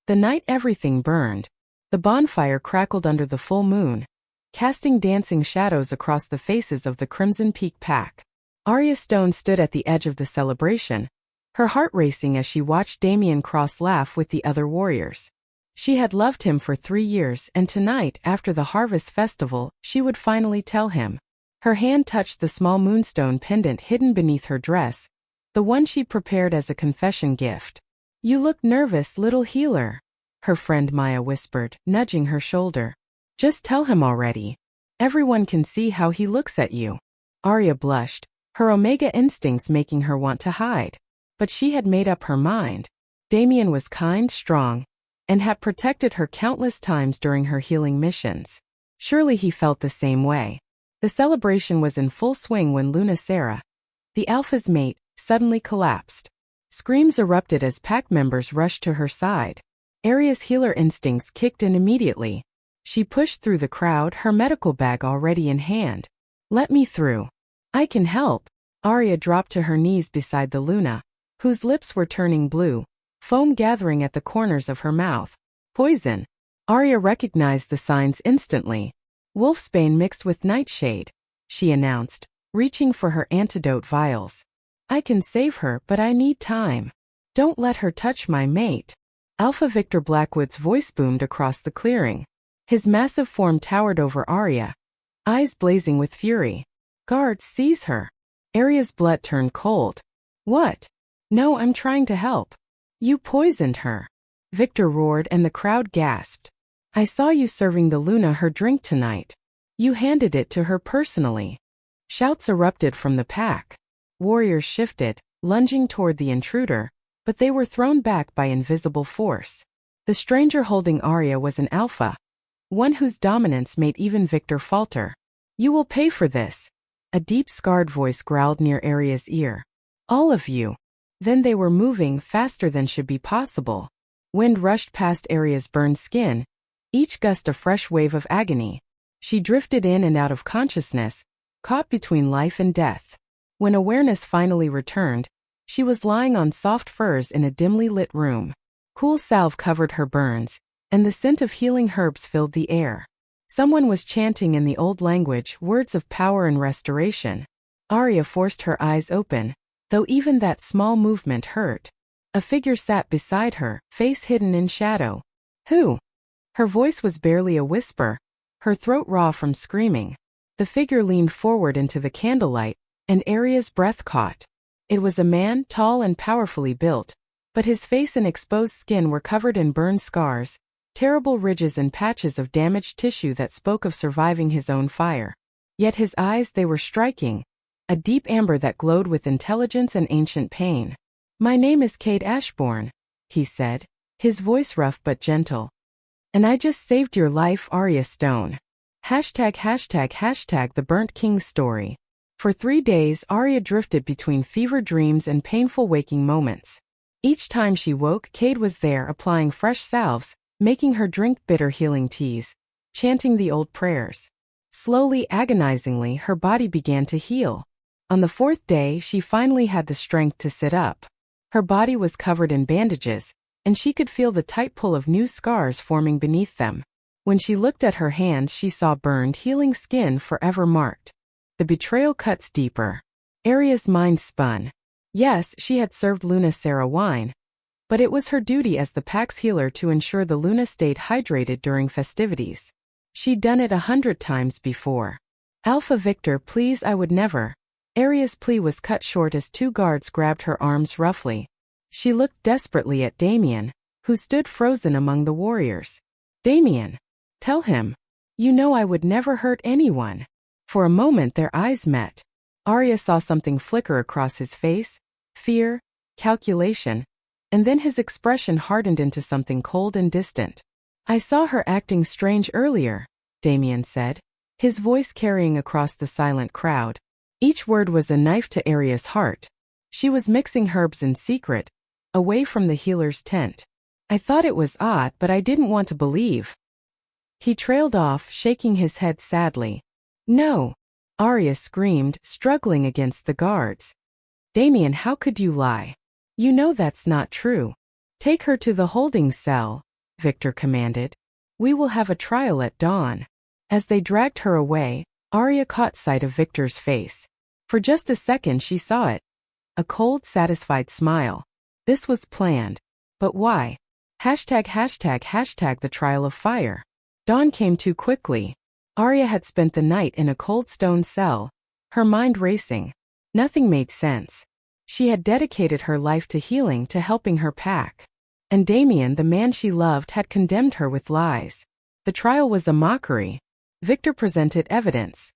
The night everything burned. The bonfire crackled under the full moon, casting dancing shadows across the faces of the Crimson Peak pack. Arya Stone stood at the edge of the celebration, her heart racing as she watched Damien Cross laugh with the other warriors. She had loved him for 3 years, and tonight, after the Harvest Festival, she would finally tell him. Her hand touched the small moonstone pendant hidden beneath her dress, the one she'd prepared as a confession gift. "You look nervous, little healer," her friend Maya whispered, nudging her shoulder. "Just tell him already. Everyone can see how he looks at you." Arya blushed, her Omega instincts making her want to hide. But she had made up her mind. Damien was kind, strong, and had protected her countless times during her healing missions. Surely he felt the same way. The celebration was in full swing when Luna Sera, the Alpha's mate, suddenly collapsed. Screams erupted as pack members rushed to her side. Arya's healer instincts kicked in immediately. She pushed through the crowd, her medical bag already in hand. "Let me through. I can help." Arya dropped to her knees beside the Luna, whose lips were turning blue, foam gathering at the corners of her mouth. "Poison." Arya recognized the signs instantly. "Wolfsbane mixed with nightshade," she announced, reaching for her antidote vials. "I can save her, but I need time. Don't let her touch my mate." Alpha Victor Blackwood's voice boomed across the clearing. His massive form towered over Arya, eyes blazing with fury. "Guards, seize her." Arya's blood turned cold. "What?" "No, I'm trying to help." "You poisoned her," Victor roared, and the crowd gasped. "I saw you serving the Luna her drink tonight. You handed it to her personally." Shouts erupted from the pack. Warriors shifted, lunging toward the intruder, but they were thrown back by invisible force. The stranger holding Arya was an Alpha, one whose dominance made even Victor falter. "You will pay for this," a deep scarred voice growled near Arya's ear. "All of you." Then they were moving faster than should be possible. Wind rushed past Arya's burned skin, each gust a fresh wave of agony. She drifted in and out of consciousness, caught between life and death. When awareness finally returned, she was lying on soft furs in a dimly lit room. Cool salve covered her burns, and the scent of healing herbs filled the air. Someone was chanting in the old language words of power and restoration. Arya forced her eyes open, though even that small movement hurt. A figure sat beside her, face hidden in shadow. "Who?" Her voice was barely a whisper, her throat raw from screaming. The figure leaned forward into the candlelight, and Arya's breath caught. It was a man, tall and powerfully built, but his face and exposed skin were covered in burned scars, terrible ridges and patches of damaged tissue that spoke of surviving his own fire. Yet his eyes, they were striking, a deep amber that glowed with intelligence and ancient pain. "My name is Cade Ashbourne," he said, his voice rough but gentle. "And I just saved your life, Arya Stone." ####The Burnt King's Story. For 3 days, Arya drifted between fever dreams and painful waking moments. Each time she woke, Cade was there applying fresh salves, making her drink bitter healing teas, chanting the old prayers. Slowly, agonizingly, her body began to heal. On the 4th day, she finally had the strength to sit up. Her body was covered in bandages, and she could feel the tight pull of new scars forming beneath them. When she looked at her hands, she saw burned, healing skin forever marked. The betrayal cuts deeper. Arya's mind spun. Yes, she had served Luna Sera wine, but it was her duty as the pack's healer to ensure the Luna stayed hydrated during festivities. She'd done it 100 times before. "Alpha Victor, please, I would never." Arya's plea was cut short as 2 guards grabbed her arms roughly. She looked desperately at Damien, who stood frozen among the warriors. "Damien, tell him. You know I would never hurt anyone." For a moment their eyes met. Arya saw something flicker across his face, fear, calculation, and then his expression hardened into something cold and distant. "I saw her acting strange earlier," Damien said, his voice carrying across the silent crowd. Each word was a knife to Arya's heart. She was mixing herbs in secret, away from the healer's tent. "I thought it was odd, but I didn't want to believe." He trailed off, shaking his head sadly. "No!" Arya screamed, struggling against the guards. "Damien, how could you lie? You know that's not true. Take her to the holding cell." Victor commanded. We will have a trial at dawn. As they dragged her away, Arya caught sight of Victor's face. For just a second she saw it. A cold, satisfied smile. This was planned. But why? #### the trial of fire. Dawn came too quickly. Arya had spent the night in a cold stone cell, her mind racing. Nothing made sense. She had dedicated her life to healing, to helping her pack. And Damien, the man she loved, had condemned her with lies. The trial was a mockery. Victor presented evidence.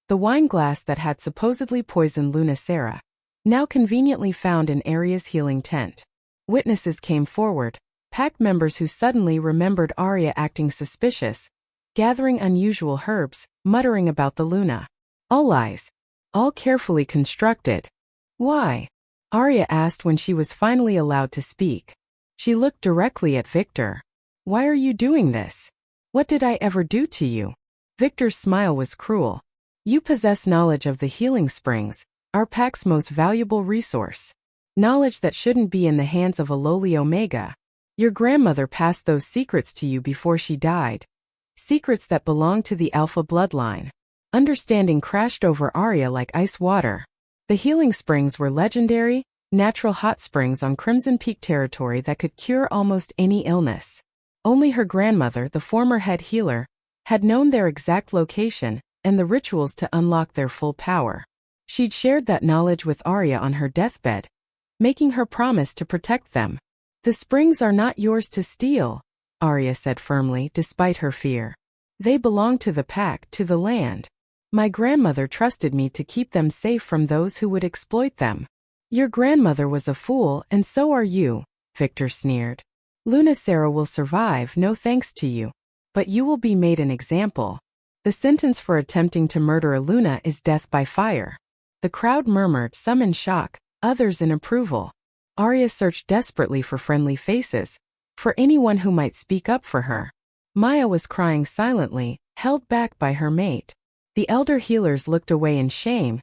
The wine glass that had supposedly poisoned Luna Sera, now conveniently found in Arya's healing tent. Witnesses came forward, pack members who suddenly remembered Arya acting suspicious, gathering unusual herbs, muttering about the Luna. All lies. All carefully constructed. Why? Arya asked when she was finally allowed to speak. She looked directly at Victor. Why are you doing this? What did I ever do to you? Victor's smile was cruel. You possess knowledge of the healing springs, our pack's most valuable resource. Knowledge that shouldn't be in the hands of a lowly Omega. Your grandmother passed those secrets to you before she died. Secrets that belong to the Alpha bloodline. Understanding crashed over Arya like ice water. The healing springs were legendary, natural hot springs on Crimson Peak territory that could cure almost any illness. Only her grandmother, the former head healer, had known their exact location and the rituals to unlock their full power. She'd shared that knowledge with Arya on her deathbed, making her promise to protect them. The springs are not yours to steal, Arya said firmly, despite her fear. They belong to the pack, to the land. My grandmother trusted me to keep them safe from those who would exploit them. Your grandmother was a fool, and so are you, Victor sneered. Luna Sera will survive, no thanks to you. But you will be made an example. The sentence for attempting to murder a Luna is death by fire. The crowd murmured, some in shock, others in approval. Arya searched desperately for friendly faces, for anyone who might speak up for her. Maya was crying silently, held back by her mate. The elder healers looked away in shame,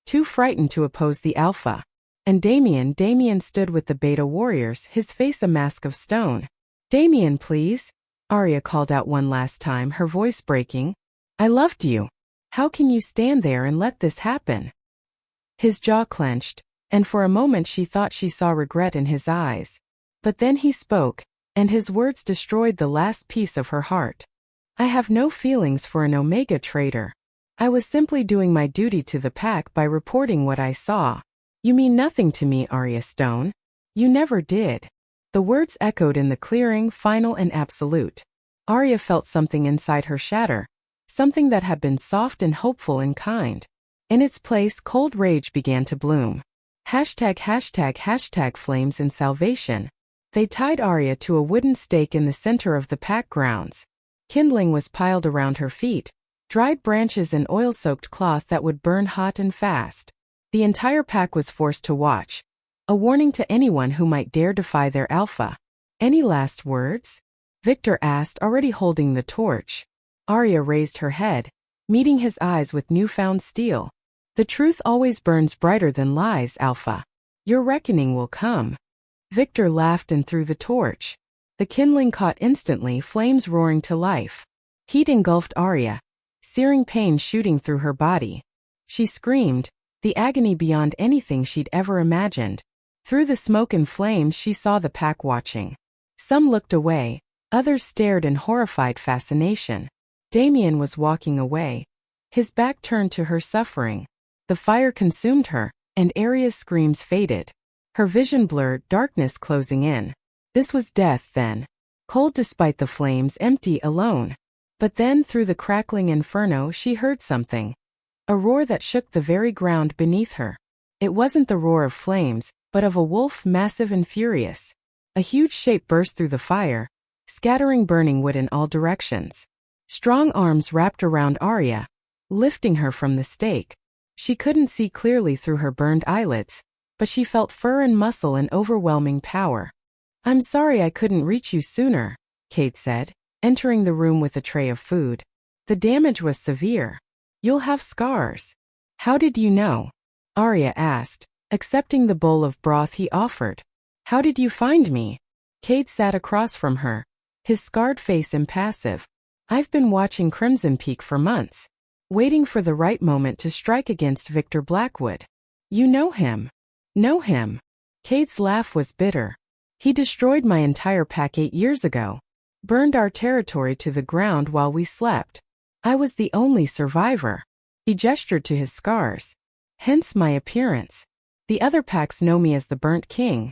too frightened to oppose the Alpha. And Damien stood with the Beta warriors, his face a mask of stone. Damien, please, Arya called out one last time, her voice breaking. I loved you. How can you stand there and let this happen? His jaw clenched, and for a moment she thought she saw regret in his eyes. But then he spoke, and his words destroyed the last piece of her heart. I have no feelings for an Omega traitor. I was simply doing my duty to the pack by reporting what I saw. You mean nothing to me, Arya Stone. You never did. The words echoed in the clearing, final and absolute. Arya felt something inside her shatter, something that had been soft and hopeful and kind. In its place, cold rage began to bloom. #### flames and salvation. They tied Arya to a wooden stake in the center of the pack grounds. Kindling was piled around her feet, dried branches and oil-soaked cloth that would burn hot and fast. The entire pack was forced to watch, a warning to anyone who might dare defy their Alpha. Any last words? Victor asked, already holding the torch. Arya raised her head, meeting his eyes with newfound steel. The truth always burns brighter than lies, Alpha. Your reckoning will come. Victor laughed and threw the torch. The kindling caught instantly, flames roaring to life. Heat engulfed Arya, searing pain shooting through her body. She screamed, the agony beyond anything she'd ever imagined. Through the smoke and flames she saw the pack watching. Some looked away, others stared in horrified fascination. Damien was walking away, his back turned to her suffering. The fire consumed her, and Arya's screams faded. Her vision blurred, darkness closing in. This was death then. Cold despite the flames, empty, alone. But then, through the crackling inferno, she heard something. A roar that shook the very ground beneath her. It wasn't the roar of flames, but of a wolf, massive and furious. A huge shape burst through the fire, scattering burning wood in all directions. Strong arms wrapped around Arya, lifting her from the stake. She couldn't see clearly through her burned eyelids, but she felt fur and muscle and overwhelming power. I'm sorry I couldn't reach you sooner, Kate said, entering the room with a tray of food. The damage was severe. You'll have scars. How did you know? Arya asked, accepting the bowl of broth he offered. How did you find me? Kate sat across from her, his scarred face impassive. I've been watching Crimson Peak for months, waiting for the right moment to strike against Victor Blackwood. You know him. Know him. Cade's laugh was bitter. He destroyed my entire pack 8 years ago. Burned our territory to the ground while we slept. I was the only survivor. He gestured to his scars. Hence my appearance. The other packs know me as the Burnt King.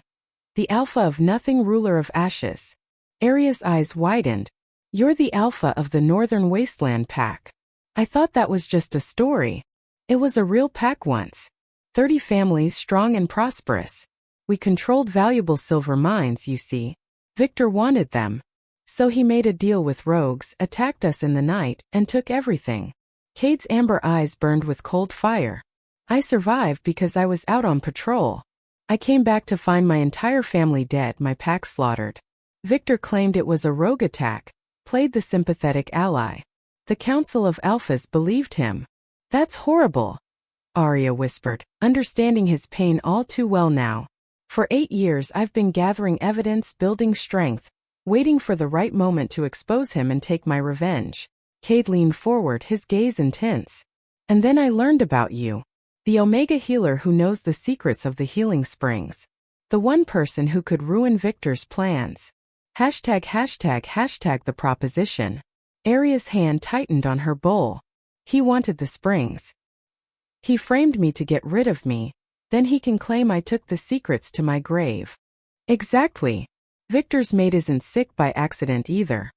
The Alpha of Nothing, ruler of ashes. Arya's eyes widened. You're the Alpha of the Northern Wasteland pack. I thought that was just a story. It was a real pack once. 30 families strong and prosperous. We controlled valuable silver mines, you see. Victor wanted them. So he made a deal with rogues, attacked us in the night, and took everything. Cade's amber eyes burned with cold fire. I survived because I was out on patrol. I came back to find my entire family dead, my pack slaughtered. Victor claimed it was a rogue attack, played the sympathetic ally. The Council of Alphas believed him. That's horrible, Arya whispered, understanding his pain all too well now. For 8 years I've been gathering evidence, building strength, waiting for the right moment to expose him and take my revenge. Cade leaned forward, his gaze intense. And then I learned about you. The Omega healer who knows the secrets of the healing springs. The one person who could ruin Victor's plans. #### the proposition. Arya's hand tightened on her bowl. He wanted the springs. He framed me to get rid of me. Then he can claim I took the secrets to my grave. Exactly. Victor's mate isn't sick by accident either.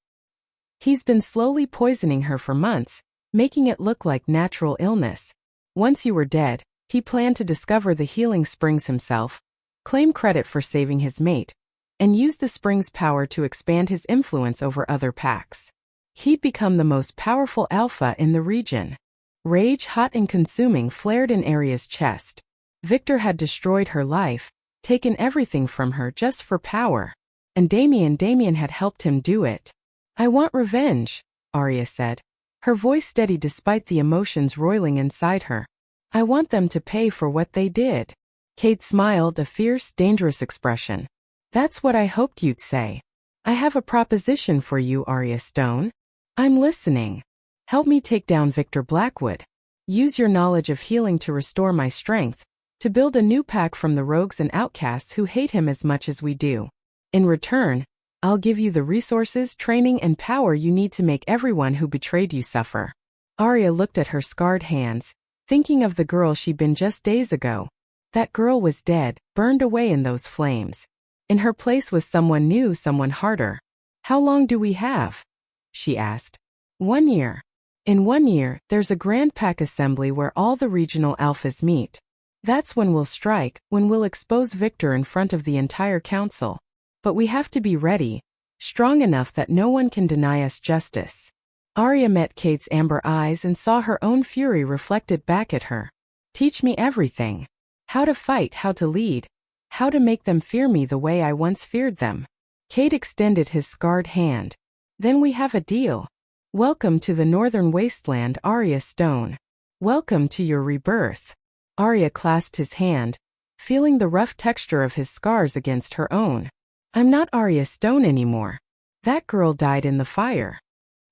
He's been slowly poisoning her for months, making it look like natural illness. Once you were dead, he planned to discover the healing springs himself, claim credit for saving his mate, and use the springs' power to expand his influence over other packs. He'd become the most powerful alpha in the region. Rage, hot and consuming, flared in Arya's chest. Victor had destroyed her life, taken everything from her just for power. And Damien had helped him do it. I want revenge, Arya said. Her voice steady despite the emotions roiling inside her. I want them to pay for what they did. Cade smiled, a fierce, dangerous expression. That's what I hoped you'd say. I have a proposition for you, Arya Stone. I'm listening. Help me take down Victor Blackwood. Use your knowledge of healing to restore my strength, to build a new pack from the rogues and outcasts who hate him as much as we do. In return, I'll give you the resources, training, and power you need to make everyone who betrayed you suffer. Arya looked at her scarred hands, thinking of the girl she'd been just days ago. That girl was dead, burned away in those flames. In her place was someone new, someone harder. How long do we have? She asked. 1 year. In 1 year, there's a grand pack assembly where all the regional alphas meet. That's when we'll strike, when we'll expose Victor in front of the entire council. But we have to be ready, strong enough that no one can deny us justice. Arya met Cade's amber eyes and saw her own fury reflected back at her. Teach me everything. How to fight, how to lead. How to make them fear me the way I once feared them. Cade extended his scarred hand. Then we have a deal. Welcome to the Northern Wasteland, Arya Stone. Welcome to your rebirth. Arya clasped his hand, feeling the rough texture of his scars against her own. I'm not Arya Stone anymore. That girl died in the fire.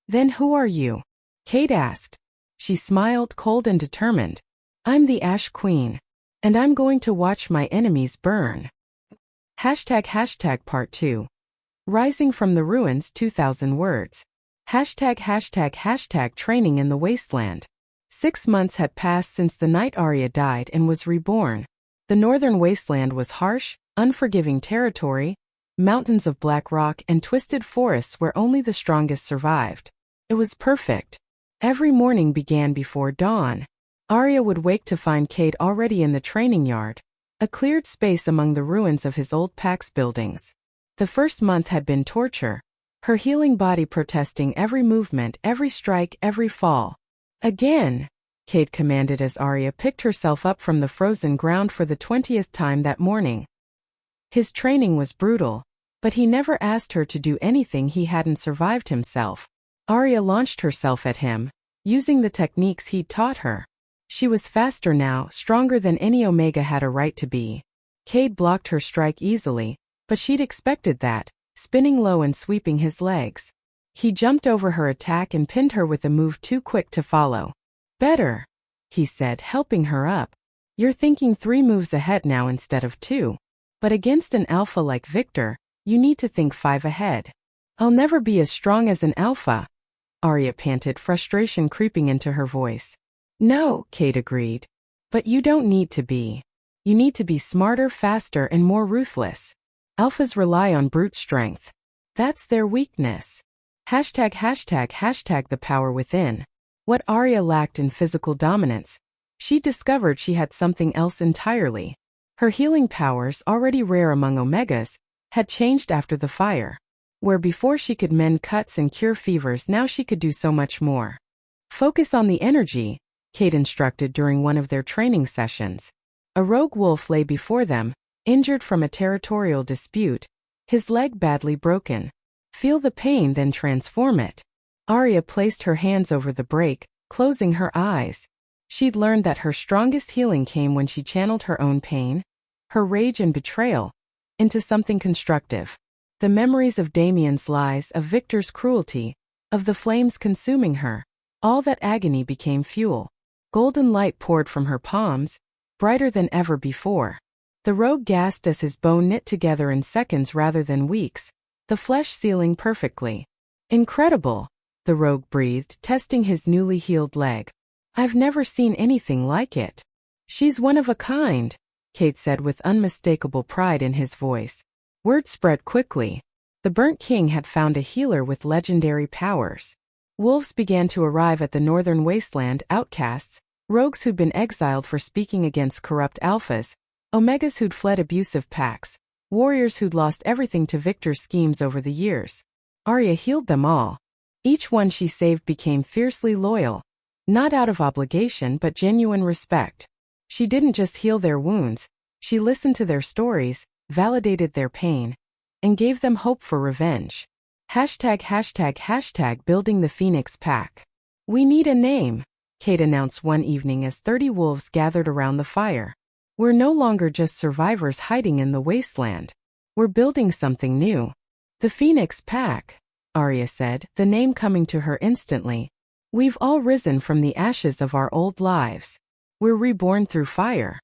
Then who are you? Cade asked. She smiled, cold and determined. I'm the Ash Queen. And I'm going to watch my enemies burn. ## Part 2. Rising from the ruins, 2,000 words. ## Training in the Wasteland. 6 months had passed since the night Arya died and was reborn. The Northern Wasteland was harsh, unforgiving territory, mountains of black rock and twisted forests where only the strongest survived. It was perfect. Every morning began before dawn. Arya would wake to find Cade already in the training yard, a cleared space among the ruins of his old pack's buildings. The first month had been torture, her healing body protesting every movement, every strike, every fall. Again, Cade commanded as Arya picked herself up from the frozen ground for the 20th time that morning. His training was brutal, but he never asked her to do anything he hadn't survived himself. Arya launched herself at him, using the techniques he'd taught her. She was faster now, stronger than any Omega had a right to be. Cade blocked her strike easily, but she'd expected that. spinning low and sweeping his legs. He jumped over her attack and pinned her with a move too quick to follow. Better, he said, helping her up. You're thinking 3 moves ahead now instead of 2. But against an alpha like Victor, you need to think 5 ahead. I'll never be as strong as an alpha, Arya panted, frustration creeping into her voice. No, Cade agreed. But you don't need to be. You need to be smarter, faster, and more ruthless. Alphas rely on brute strength. That's their weakness. #### the power within. What Arya lacked in physical dominance, she discovered she had something else entirely. Her healing powers, already rare among Omegas, had changed after the fire. Where before she could mend cuts and cure fevers, now she could do so much more. Focus on the energy, Cade instructed during one of their training sessions. A rogue wolf lay before them, injured from a territorial dispute, his leg badly broken. Feel the pain, then transform it. Arya placed her hands over the break, closing her eyes. She'd learned that her strongest healing came when she channeled her own pain, her rage and betrayal, into something constructive. The memories of Damien's lies, of Victor's cruelty, of the flames consuming her, all that agony became fuel. Golden light poured from her palms, brighter than ever before. The rogue gasped as his bone knit together in seconds rather than weeks, the flesh sealing perfectly. Incredible, the rogue breathed, testing his newly healed leg. I've never seen anything like it. She's one of a kind, Cade said with unmistakable pride in his voice. Word spread quickly. The Burnt King had found a healer with legendary powers. Wolves began to arrive at the northern wasteland, outcasts, rogues who'd been exiled for speaking against corrupt alphas, Omegas who'd fled abusive packs, warriors who'd lost everything to Victor's schemes over the years. Arya healed them all. Each one she saved became fiercely loyal, not out of obligation but genuine respect. She didn't just heal their wounds, she listened to their stories, validated their pain, and gave them hope for revenge. #### building the Phoenix Pack. We need a name, Cade announced one evening as 30 wolves gathered around the fire. We're no longer just survivors hiding in the wasteland. We're building something new. The Phoenix Pack, Arya said, the name coming to her instantly. We've all risen from the ashes of our old lives. We're reborn through fire.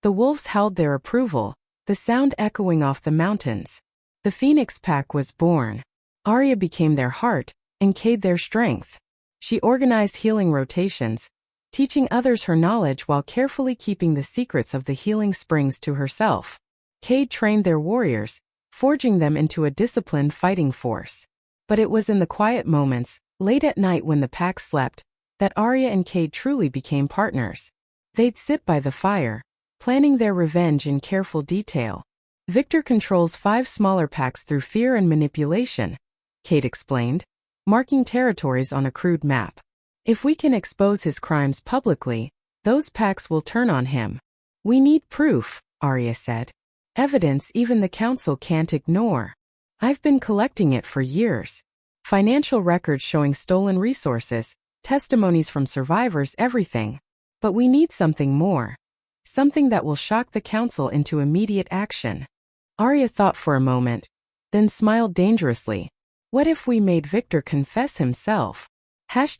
The wolves howled their approval, the sound echoing off the mountains. The Phoenix Pack was born. Arya became their heart, and Cade their strength. She organized healing rotations, teaching others her knowledge while carefully keeping the secrets of the healing springs to herself. Cade trained their warriors, forging them into a disciplined fighting force. But it was in the quiet moments, late at night when the pack slept, that Arya and Cade truly became partners. They'd sit by the fire, planning their revenge in careful detail. Victor controls 5 smaller packs through fear and manipulation, Cade explained, marking territories on a crude map. If we can expose his crimes publicly, those packs will turn on him. We need proof, Arya said. Evidence even the council can't ignore. I've been collecting it for years. Financial records showing stolen resources, testimonies from survivors, everything. But we need something more. Something that will shock the council into immediate action. Arya thought for a moment, then smiled dangerously. What if we made Victor confess himself? ####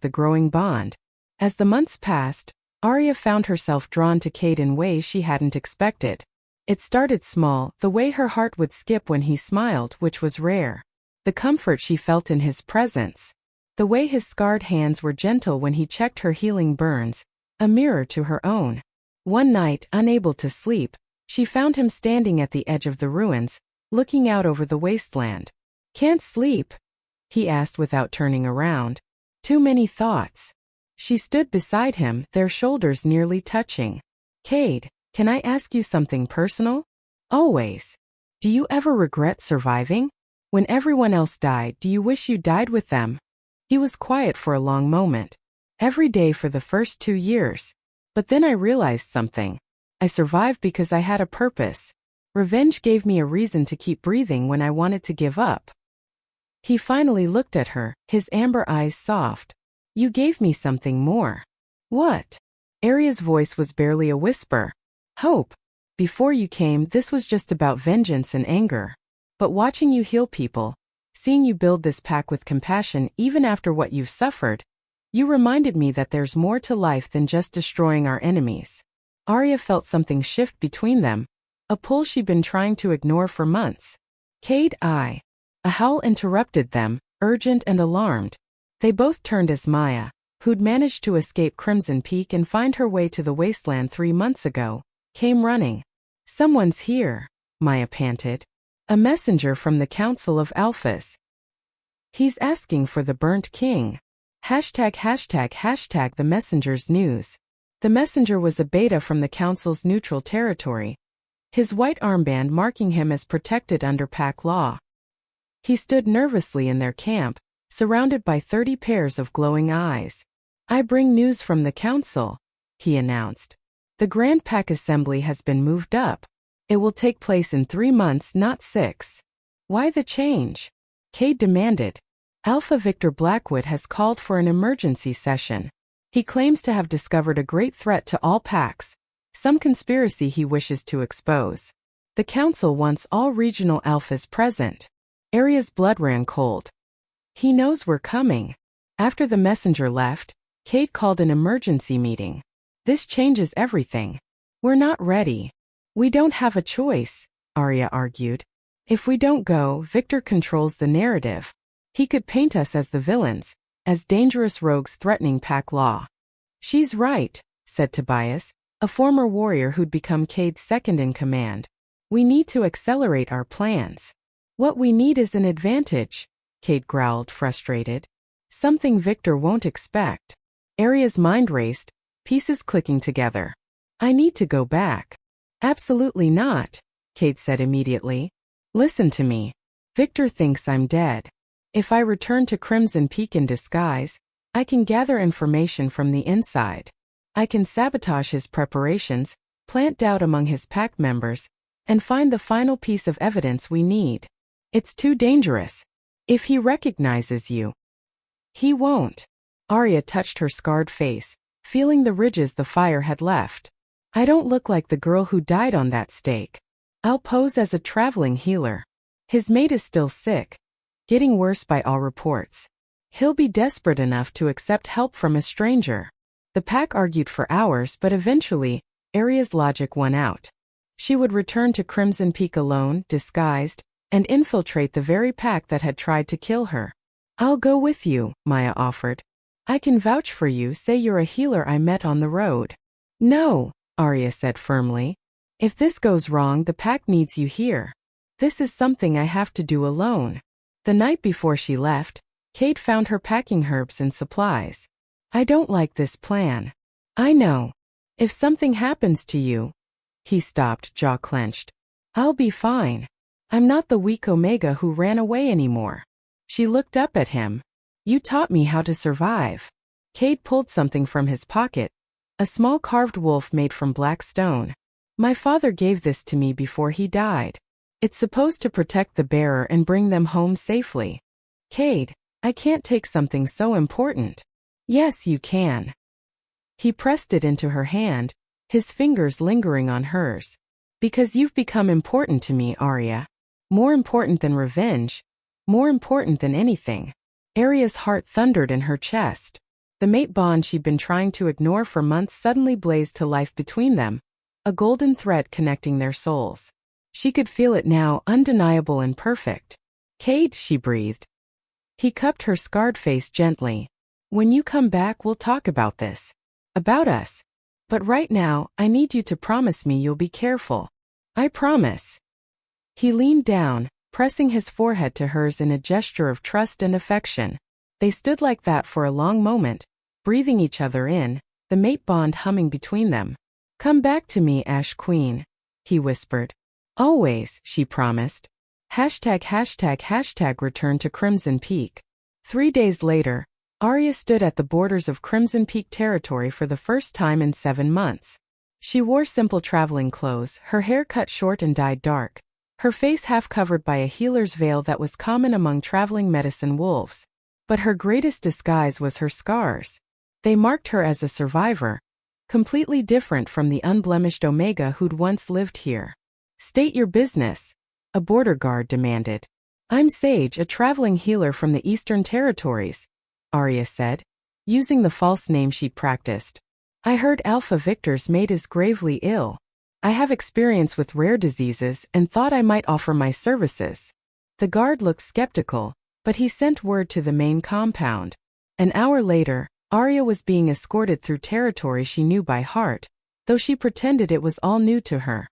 the growing bond. As the months passed, Arya found herself drawn to Cade in ways she hadn't expected. It started small, the way her heart would skip when he smiled, which was rare. The comfort she felt in his presence. The way his scarred hands were gentle when he checked her healing burns, a mirror to her own. One night, unable to sleep, she found him standing at the edge of the ruins, looking out over the wasteland. Can't sleep? He asked without turning around. Too many thoughts. She stood beside him, their shoulders nearly touching. Cade, can I ask you something personal? Always. Do you ever regret surviving? When everyone else died, do you wish you died with them? He was quiet for a long moment. Every day for the first 2 years. But then I realized something. I survived because I had a purpose. Revenge gave me a reason to keep breathing when I wanted to give up. He finally looked at her, his amber eyes soft. You gave me something more. What? Arya's voice was barely a whisper. Hope. Before you came, this was just about vengeance and anger. But watching you heal people, seeing you build this pack with compassion even after what you've suffered, you reminded me that there's more to life than just destroying our enemies. Arya felt something shift between them, a pull she'd been trying to ignore for months. Cade, A howl interrupted them, urgent and alarmed. They both turned as Maya, who'd managed to escape Crimson Peak and find her way to the wasteland 3 months ago, came running. Someone's here, Maya panted. A messenger from the Council of Alphas. He's asking for the Burnt King. #### the messenger's news. The messenger was a beta from the Council's neutral territory, his white armband marking him as protected under pack law. He stood nervously in their camp, surrounded by 30 pairs of glowing eyes. I bring news from the Council, he announced. The Grand Pack Assembly has been moved up. It will take place in 3 months, not 6. Why the change? Cade demanded. Alpha Victor Blackwood has called for an emergency session. He claims to have discovered a great threat to all packs, some conspiracy he wishes to expose. The Council wants all regional alphas present. Arya's blood ran cold. He knows we're coming. After the messenger left, Cade called an emergency meeting. This changes everything. We're not ready. We don't have a choice, Arya argued. If we don't go, Victor controls the narrative. He could paint us as the villains, as dangerous rogues threatening pack law. She's right, said Tobias, a former warrior who'd become Cade's second in command. We need to accelerate our plans. What we need is an advantage, Cade growled, frustrated. Something Victor won't expect. Arya's mind raced, pieces clicking together. I need to go back. Absolutely not, Cade said immediately. Listen to me. Victor thinks I'm dead. If I return to Crimson Peak in disguise, I can gather information from the inside. I can sabotage his preparations, plant doubt among his pack members, and find the final piece of evidence we need. It's too dangerous. If he recognizes you. He won't. Arya touched her scarred face, feeling the ridges the fire had left. I don't look like the girl who died on that stake. I'll pose as a traveling healer. His mate is still sick, getting worse by all reports. He'll be desperate enough to accept help from a stranger. The pack argued for hours, but eventually, Arya's logic won out. She would return to Crimson Peak alone, disguised, and infiltrate the very pack that had tried to kill her. I'll go with you, Maya offered. I can vouch for you, say you're a healer I met on the road. No, Arya said firmly. If this goes wrong, the pack needs you here. This is something I have to do alone. The night before she left, Cade found her packing herbs and supplies. I don't like this plan. I know. If something happens to you. He stopped, jaw clenched. I'll be fine. I'm not the weak Omega who ran away anymore. She looked up at him. You taught me how to survive. Cade pulled something from his pocket, a small carved wolf made from black stone. My father gave this to me before he died. It's supposed to protect the bearer and bring them home safely. Cade, I can't take something so important. Yes, you can. He pressed it into her hand, his fingers lingering on hers. Because you've become important to me, Arya. More important than revenge. More important than anything. Arya's heart thundered in her chest. The mate bond she'd been trying to ignore for months suddenly blazed to life between them, a golden thread connecting their souls. She could feel it now, undeniable and perfect. Cade, she breathed. He cupped her scarred face gently. When you come back, we'll talk about this. About us. But right now, I need you to promise me you'll be careful. I promise. He leaned down, pressing his forehead to hers in a gesture of trust and affection. They stood like that for a long moment, breathing each other in, the mate bond humming between them. Come back to me, Ash Queen, he whispered. Always, she promised. #### return to Crimson Peak. 3 days later, Arya stood at the borders of Crimson Peak territory for the first time in 7 months. She wore simple traveling clothes, her hair cut short and dyed dark, her face half covered by a healer's veil that was common among traveling medicine wolves. But her greatest disguise was her scars. They marked her as a survivor, completely different from the unblemished Omega who'd once lived here. State your business, A border guard demanded. I'm Sage, a traveling healer from the Eastern Territories, Arya said, using the false name she'd practiced. I heard Alpha Victor's mate is gravely ill. I have experience with rare diseases and thought I might offer my services. The guard looked skeptical, but he sent word to the main compound. An hour later, Arya was being escorted through territory she knew by heart, though she pretended it was all new to her.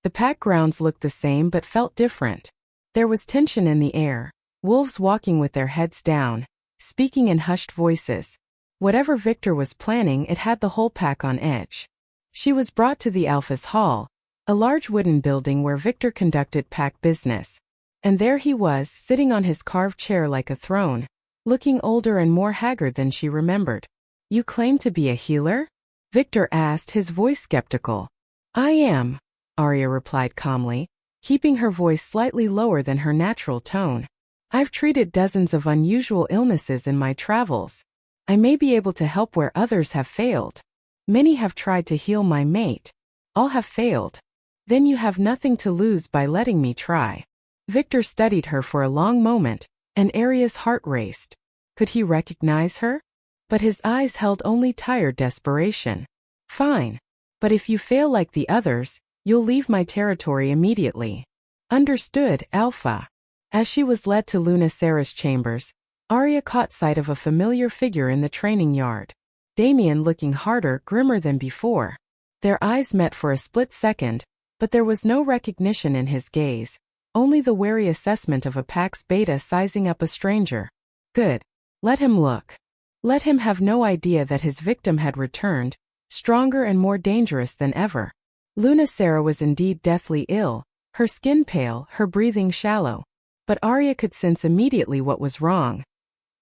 The pack grounds looked the same but felt different. There was tension in the air, wolves walking with their heads down, speaking in hushed voices. Whatever Victor was planning, it had the whole pack on edge. She was brought to the Alpha's hall, a large wooden building where Victor conducted pack business. And there he was, sitting on his carved chair like a throne, looking older and more haggard than she remembered. You claim to be a healer? Victor asked, his voice skeptical. I am, Arya replied calmly, keeping her voice slightly lower than her natural tone. I've treated dozens of unusual illnesses in my travels. I may be able to help where others have failed. Many have tried to heal my mate. All have failed. Then you have nothing to lose by letting me try. Victor studied her for a long moment, and Arya's heart raced. Could he recognize her? But his eyes held only tired desperation. Fine. But if you fail like the others, you'll leave my territory immediately. Understood, Alpha. As she was led to Luna Sarah's chambers, Arya caught sight of a familiar figure in the training yard. Damien looking harder, grimmer than before. Their eyes met for a split second, but there was no recognition in his gaze. Only the wary assessment of a pack's beta sizing up a stranger. Good. Let him look. Let him have no idea that his victim had returned, stronger and more dangerous than ever. Luna Sarah was indeed deathly ill, her skin pale, her breathing shallow. But Arya could sense immediately what was wrong.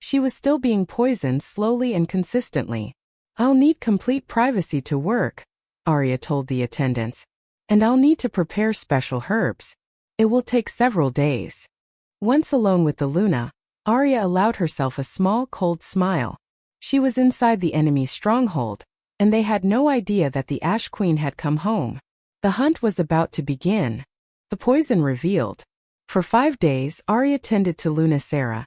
She was still being poisoned slowly and consistently. I'll need complete privacy to work, Arya told the attendants. And I'll need to prepare special herbs. It will take several days. Once alone with the Luna, Arya allowed herself a small, cold smile. She was inside the enemy's stronghold, and they had no idea that the Ash Queen had come home. The hunt was about to begin. The poison revealed. For 5 days, Arya tended to Luna Sarah,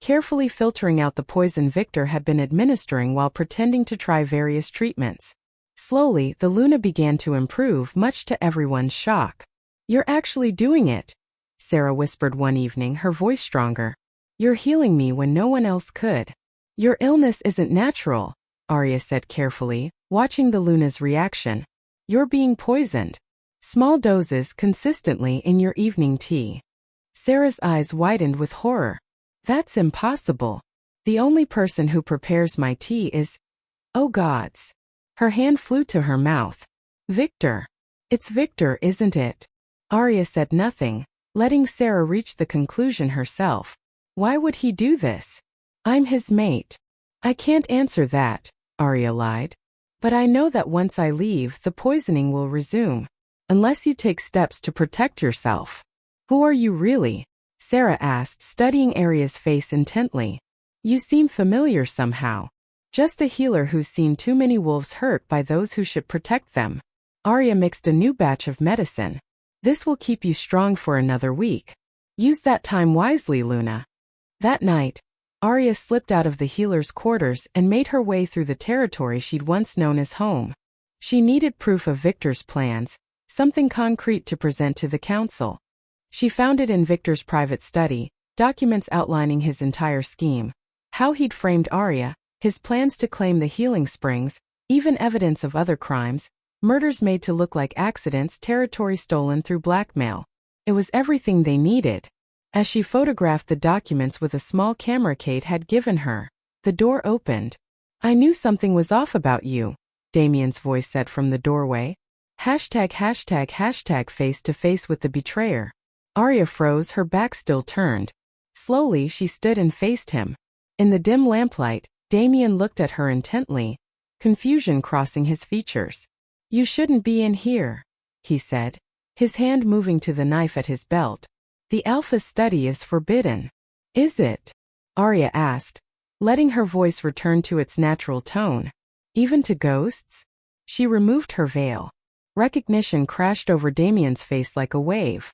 carefully filtering out the poison Victor had been administering while pretending to try various treatments. Slowly, the Luna began to improve, much to everyone's shock. You're actually doing it, Sarah whispered one evening, her voice stronger. You're healing me when no one else could. Your illness isn't natural, Arya said carefully, watching the Luna's reaction. You're being poisoned. Small doses consistently in your evening tea. Sarah's eyes widened with horror. That's impossible. The only person who prepares my tea is... Oh gods. Her hand flew to her mouth. Victor. It's Victor, isn't it? Arya said nothing, letting Sarah reach the conclusion herself. Why would he do this? I'm his mate. I can't answer that, Arya lied. But I know that once I leave, the poisoning will resume. Unless you take steps to protect yourself. Who are you really? Sarah asked, studying Arya's face intently. You seem familiar somehow. Just a healer who's seen too many wolves hurt by those who should protect them. Arya mixed a new batch of medicine. This will keep you strong for another week. Use that time wisely, Luna. That night, Arya slipped out of the healer's quarters and made her way through the territory she'd once known as home. She needed proof of Victor's plans, something concrete to present to the council. She found it in Victor's private study, documents outlining his entire scheme. How he'd framed Arya, his plans to claim the healing springs, even evidence of other crimes, murders made to look like accidents, territory stolen through blackmail. It was everything they needed. As she photographed the documents with a small camera Kate had given her, the door opened. I knew something was off about you, Damien's voice said from the doorway. #### face to face with the betrayer. Arya froze, her back still turned. Slowly she stood and faced him. In the dim lamplight, Damien looked at her intently, confusion crossing his features. You shouldn't be in here, he said, his hand moving to the knife at his belt. The Alpha's study is forbidden. Is it? Arya asked, letting her voice return to its natural tone. Even to ghosts? She removed her veil. Recognition crashed over Damien's face like a wave.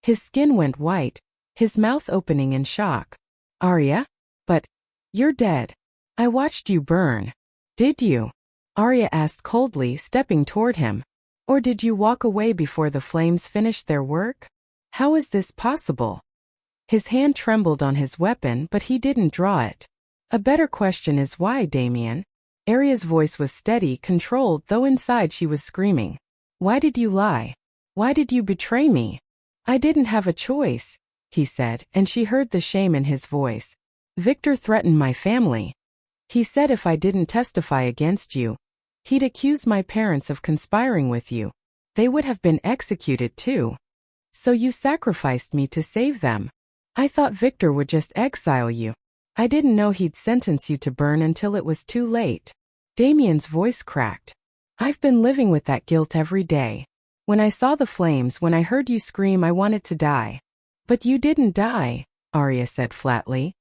His skin went white, his mouth opening in shock. Arya? But you're dead. I watched you burn. Did you? Arya asked coldly, stepping toward him. Or did you walk away before the flames finished their work? How is this possible? His hand trembled on his weapon, but he didn't draw it. A better question is why, Damien? Arya's voice was steady, controlled, though inside she was screaming. Why did you lie? Why did you betray me? I didn't have a choice, he said, and she heard the shame in his voice. Victor threatened my family. He said if I didn't testify against you, he'd accuse my parents of conspiring with you. They would have been executed too. So you sacrificed me to save them. I thought Victor would just exile you. I didn't know he'd sentence you to burn until it was too late. Damien's voice cracked. I've been living with that guilt every day. When I saw the flames, when I heard you scream, I wanted to die. But you didn't die, Arya said flatly.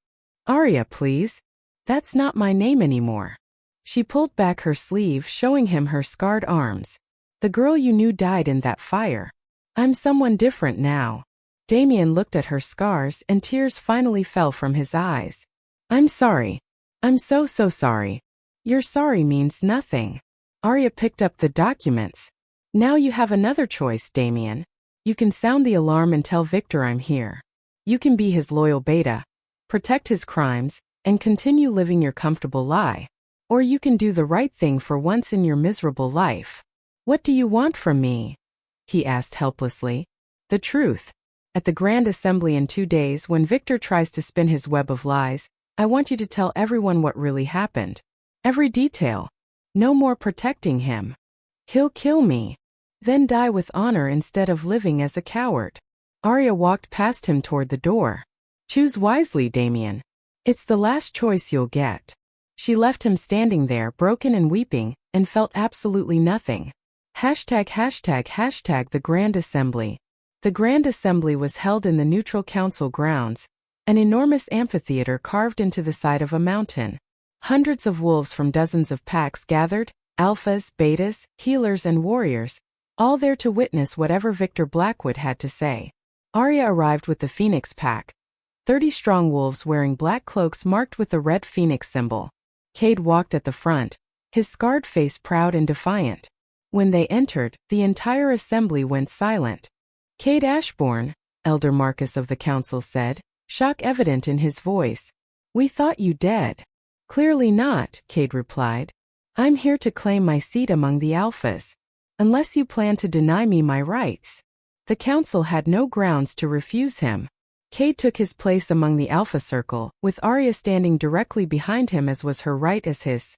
Arya, please. That's not my name anymore. She pulled back her sleeve, showing him her scarred arms. The girl you knew died in that fire. I'm someone different now. Damien looked at her scars, and tears finally fell from his eyes. I'm sorry. I'm so sorry. Your sorry means nothing. Arya picked up the documents. Now you have another choice, Damien. You can sound the alarm and tell Victor I'm here. You can be his loyal beta, protect his crimes, and continue living your comfortable lie. Or you can do the right thing for once in your miserable life. What do you want from me? He asked helplessly. The truth. At the Grand Assembly in 2 days, when Victor tries to spin his web of lies, I want you to tell everyone what really happened. Every detail. No more protecting him. He'll kill me. Then die with honor instead of living as a coward. Arya walked past him toward the door. Choose wisely, Damien. It's the last choice you'll get. She left him standing there, broken and weeping, and felt absolutely nothing. ### the Grand Assembly. The Grand Assembly was held in the Neutral Council grounds, an enormous amphitheater carved into the side of a mountain. Hundreds of wolves from dozens of packs gathered, alphas, betas, healers, and warriors, all there to witness whatever Victor Blackwood had to say. Arya arrived with the Phoenix Pack, 30 strong wolves wearing black cloaks marked with the red phoenix symbol. Cade walked at the front, his scarred face proud and defiant. When they entered, the entire assembly went silent. Cade Ashbourne, Elder Marcus of the council said, shock evident in his voice. We thought you dead. Clearly not, Cade replied. I'm here to claim my seat among the alphas. Unless you plan to deny me my rights. The council had no grounds to refuse him. Cade took his place among the Alpha Circle, with Arya standing directly behind him as was her right as his...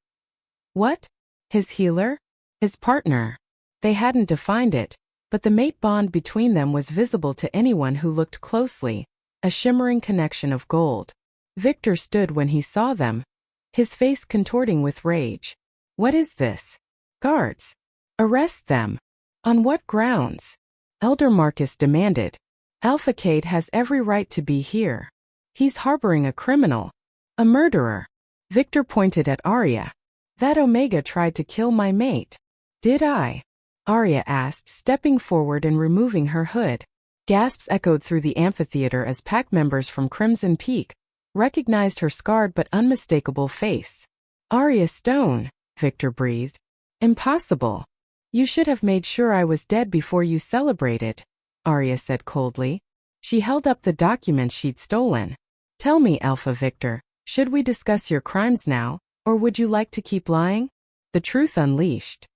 What? His healer? His partner. They hadn't defined it, but the mate bond between them was visible to anyone who looked closely, a shimmering connection of gold. Victor stood when he saw them, his face contorting with rage. What is this? Guards. Arrest them. On what grounds? Elder Marcus demanded. Alpha Cade has every right to be here. He's harboring a criminal. A murderer. Victor pointed at Arya. That Omega tried to kill my mate. Did I? Arya asked, stepping forward and removing her hood. Gasps echoed through the amphitheater as pack members from Crimson Peak recognized her scarred but unmistakable face. Arya Stone, Victor breathed. Impossible. You should have made sure I was dead before you celebrated, Arya said coldly. She held up the documents she'd stolen. Tell me, Alpha Victor, should we discuss your crimes now, or would you like to keep lying? The Truth Unleashed.